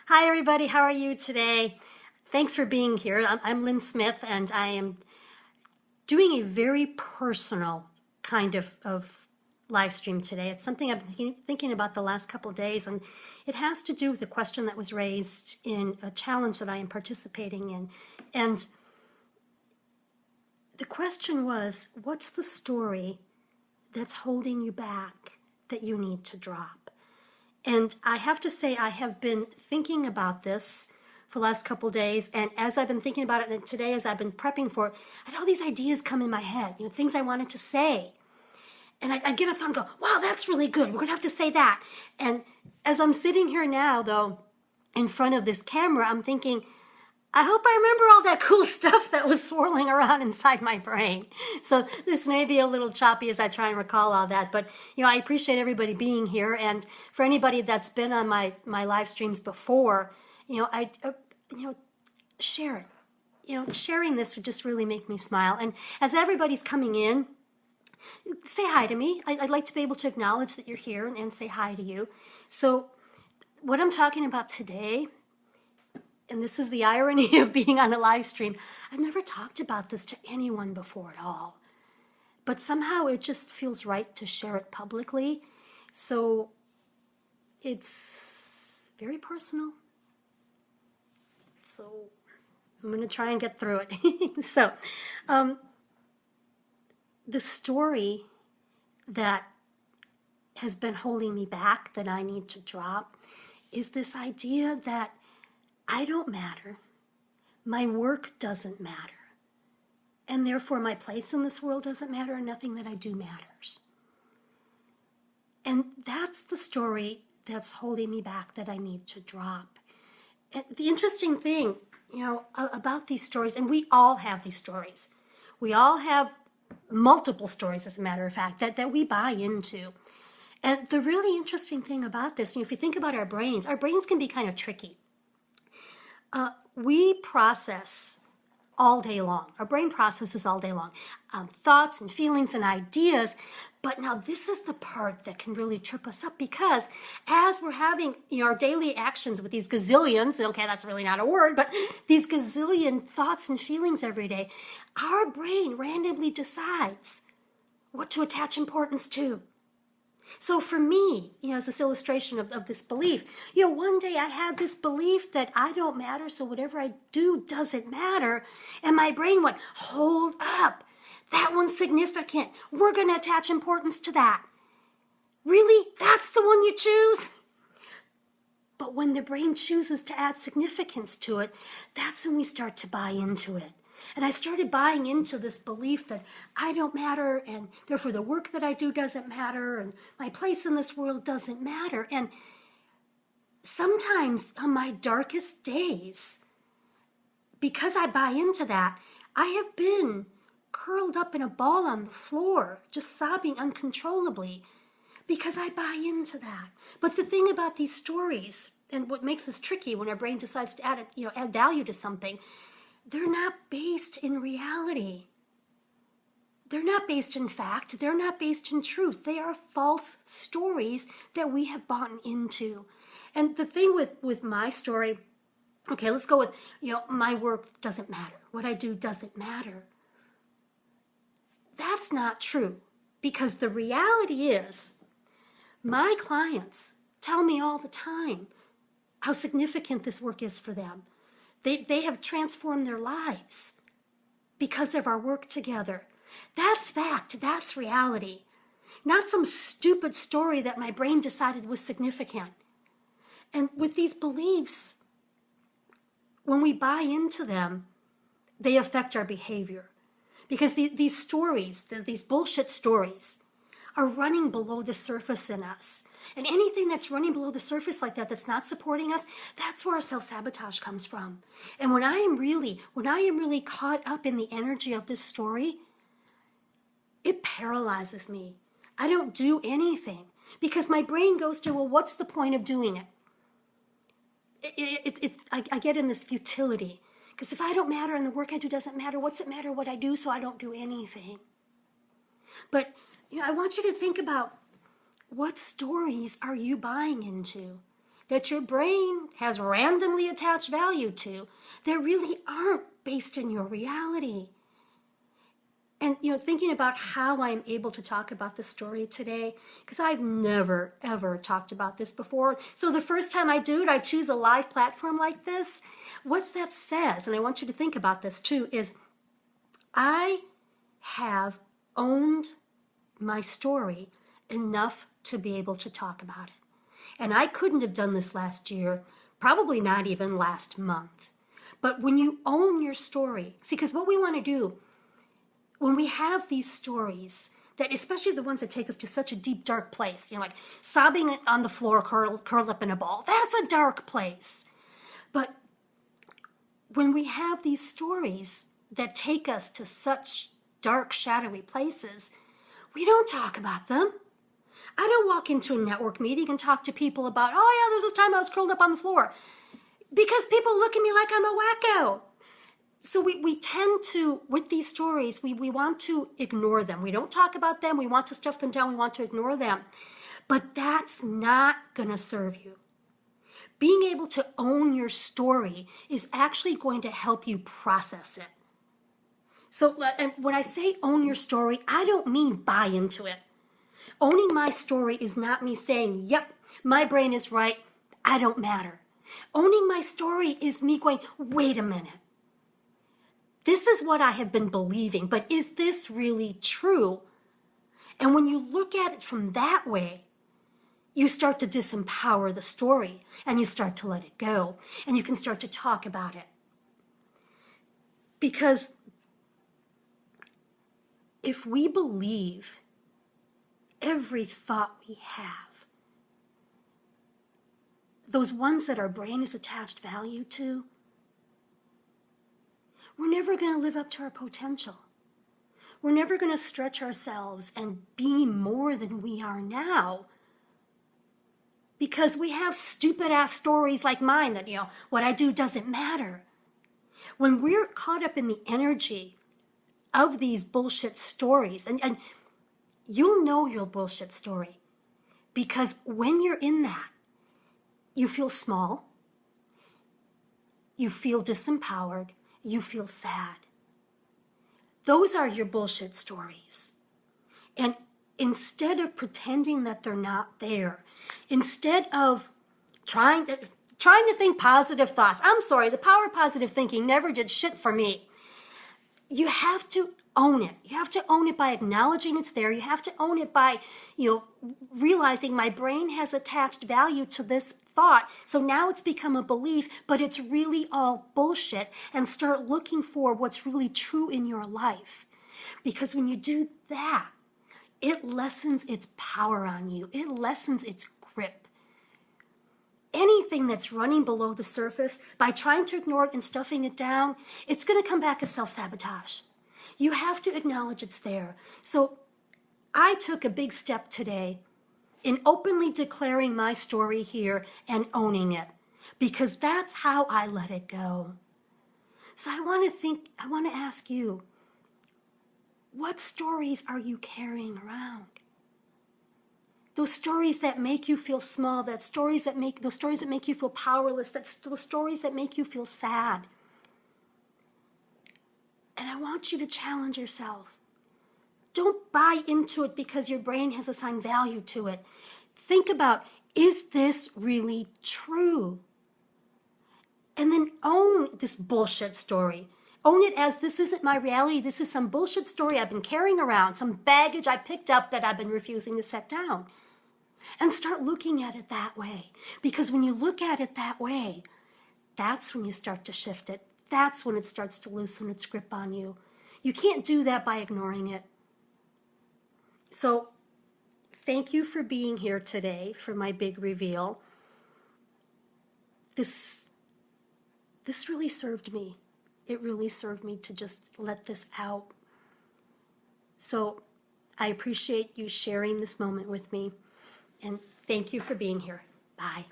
Hi, everybody. How are you today? Thanks for being here. I'm Lynn Smith, and I am doing a very personal kind of live stream today. It's something I've been thinking about the last couple of days, and it has to do with a question that was raised in a challenge that I am participating in. And the question was, what's the story that's holding you back that you need to drop? And I have to say, I have been thinking about this for the last couple days. And as I've been thinking about it, and today as I've been prepping for it, I had all these ideas come in my head, things I wanted to say. And I get a thought and go, wow, that's really good. We're going to have to say that. And as I'm sitting here now, though, in front of this camera, I'm thinking, I hope I remember all that cool stuff that was swirling around inside my brain. So this may be a little choppy as I try and recall all that, but I appreciate everybody being here. And for anybody that's been on my live streams before, share it. Sharing this would just really make me smile. And as everybody's coming in, say hi to me. I'd like to be able to acknowledge that you're here and say hi to you. So what I'm talking about today, and this is the irony of being on a live stream, I've never talked about this to anyone before at all. But somehow it just feels right to share it publicly. So it's very personal. So I'm going to try and get through it. So the story that has been holding me back that I need to drop is this idea that I don't matter, my work doesn't matter, and therefore my place in this world doesn't matter, and nothing that I do matters. And that's the story that's holding me back that I need to drop. And the interesting thing, about these stories, and we all have these stories. We all have multiple stories, as a matter of fact, that we buy into. And the really interesting thing about this, if you think about our brains can be kind of tricky. We process all day long. Our brain processes all day long. Thoughts and feelings and ideas. But now this is the part that can really trip us up, because as we're having our daily actions with these gazillions, okay, that's really not a word, but these gazillion thoughts and feelings every day, our brain randomly decides what to attach importance to. So for me, as this illustration of this belief, one day I had this belief that I don't matter, so whatever I do doesn't matter. And my brain went, hold up, that one's significant. We're going to attach importance to that. Really? That's the one you choose? But when the brain chooses to add significance to it, that's when we start to buy into it. And I started buying into this belief that I don't matter, and therefore the work that I do doesn't matter, and my place in this world doesn't matter. And sometimes on my darkest days, because I buy into that, I have been curled up in a ball on the floor, just sobbing uncontrollably, because I buy into that. But the thing about these stories, and what makes this tricky when our brain decides to add value to something, they're not based in reality. They're not based in fact. They're not based in truth. They are false stories that we have bought into. And the thing with my story, okay, let's go with, my work doesn't matter. What I do doesn't matter. That's not true, because the reality is my clients tell me all the time how significant this work is for them. They have transformed their lives because of our work together. That's fact. That's reality. Not some stupid story that my brain decided was significant. And with these beliefs, when we buy into them, they affect our behavior. Because these stories, these bullshit stories, are running below the surface in us. And anything that's running below the surface like that, that's not supporting us, that's where our self-sabotage comes from. And when I am really caught up in the energy of this story, it paralyzes me. I don't do anything, because my brain goes to, well, what's the point of doing it? I get in this futility, because if I don't matter and the work I do doesn't matter, what's it matter what I do? So I don't do anything. But I want you to think about, what stories are you buying into that your brain has randomly attached value to that really aren't based in your reality. And, thinking about how I'm able to talk about this story today, because I've never, ever talked about this before. So the first time I do it, I choose a live platform like this. What that says, and I want you to think about this too, is I have owned my story enough to be able to talk about it. And I couldn't have done this last year, probably not even last month. But when you own your story, see, because what we want to do, when we have these stories, that especially the ones that take us to such a deep, dark place, like sobbing on the floor, curled up in a ball, that's a dark place. But when we have these stories that take us to such dark, shadowy places, we don't talk about them. I don't walk into a network meeting and talk to people about, oh yeah, there was this time I was curled up on the floor. Because people look at me like I'm a wacko. So we tend to, with these stories, we want to ignore them. We don't talk about them. We want to stuff them down. We want to ignore them. But that's not going to serve you. Being able to own your story is actually going to help you process it. So and when I say own your story, I don't mean buy into it. Owning my story is not me saying, yep, my brain is right, I don't matter. Owning my story is me going, wait a minute. This is what I have been believing, but is this really true? And when you look at it from that way, you start to disempower the story and you start to let it go and you can start to talk about it. Because if we believe every thought we have, those ones that our brain is attached value to, we're never going to live up to our potential. We're never going to stretch ourselves and be more than we are now because we have stupid ass stories like mine that, what I do doesn't matter. When we're caught up in the energy of these bullshit stories, and you'll know your bullshit story because when you're in that, you feel small, you feel disempowered, you feel sad. Those are your bullshit stories. And instead of pretending that they're not there, instead of trying to think positive thoughts, I'm sorry, the power of positive thinking never did shit for me. You have to own it. You have to own it by acknowledging it's there. You have to own it by, realizing my brain has attached value to this thought. So now it's become a belief, but it's really all bullshit, and start looking for what's really true in your life. Because when you do that, it lessens its power on you. It lessens its grip. Anything that's running below the surface, by trying to ignore it and stuffing it down, it's going to come back as self-sabotage. You have to acknowledge it's there. So I took a big step today in openly declaring my story here and owning it, because that's how I let it go. So I want to ask you, what stories are you carrying around? Those stories that make you feel small, those stories that make you feel powerless, those stories that make you feel sad. And I want you to challenge yourself. Don't buy into it because your brain has assigned value to it. Think about, is this really true? And then own this bullshit story. Own it as, this isn't my reality. This is some bullshit story I've been carrying around, some baggage I picked up that I've been refusing to set down. And start looking at it that way. Because when you look at it that way, that's when you start to shift it. That's when it starts to loosen its grip on you. You can't do that by ignoring it. So, thank you for being here today for my big reveal. This really served me. It really served me to just let this out. So, I appreciate you sharing this moment with me. And thank you for being here. Bye.